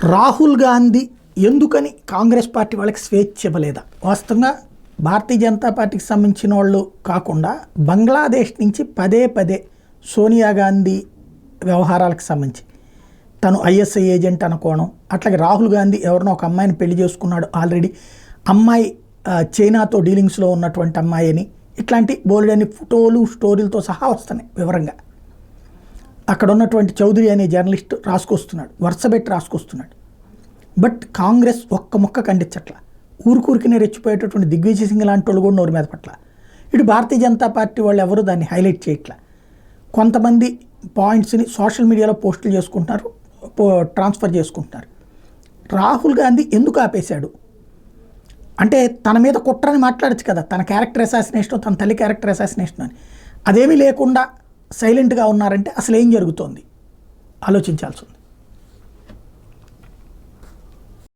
రాహుల్ గాంధీ ఎందుకని కాంగ్రెస్ పార్టీ వాళ్ళకి స్వేచ్ఛ ఇవ్వలేదా? వాస్తవంగా భారతీయ జనతా పార్టీకి సంబంధించిన వాళ్ళు కాకుండా బంగ్లాదేశ్ నుంచి పదే పదే సోనియా గాంధీ వ్యవహారాలకు సంబంధించి తను ఐఎస్ఐ ఏజెంట్ అనుకోవడం, అట్లాగే రాహుల్ గాంధీ ఎవరినో ఒక అమ్మాయిని పెళ్లి చేసుకున్నాడు ఆల్రెడీ, అమ్మాయి చైనాతో డీలింగ్స్లో ఉన్నటువంటి అమ్మాయి అని, ఇట్లాంటి బోల్డని ఫోటోలు స్టోరీలతో సహా వస్తున్నాయి వివరంగా. అక్కడ ఉన్నటువంటి చౌదరి అనే జర్నలిస్ట్ రాసుకొస్తున్నాడు, వరుసబెట్టి రాసుకొస్తున్నాడు. బట్ కాంగ్రెస్ ఒక్క ముక్క ఖండించట్ల. ఊరికూరికినే రెచ్చిపోయేటటువంటి దిగ్విజయ్ సింగ్ లాంటి వాళ్ళు కూడా నోరు మీద పట్ల. ఇటు భారతీయ జనతా పార్టీ వాళ్ళు ఎవరు దాన్ని హైలైట్ చేయట్ల. కొంతమంది పాయింట్స్ని సోషల్ మీడియాలో పోస్టులు చేసుకుంటున్నారు, ట్రాన్స్ఫర్ చేసుకుంటున్నారు. రాహుల్ గాంధీ ఎందుకు ఆపేశాడు అంటే తన మీద కుట్రని మాట్లాడచ్చు కదా, తన క్యారెక్టర్ అసాసినేషన్, తన తల్లి క్యారెక్టర్ అసాసినేషన్ అని. అదేమీ లేకుండా సైలెంట్గా ఉన్నారంటే అసలు ఏం జరుగుతోంది ఆలోచించాల్సి ఉంది.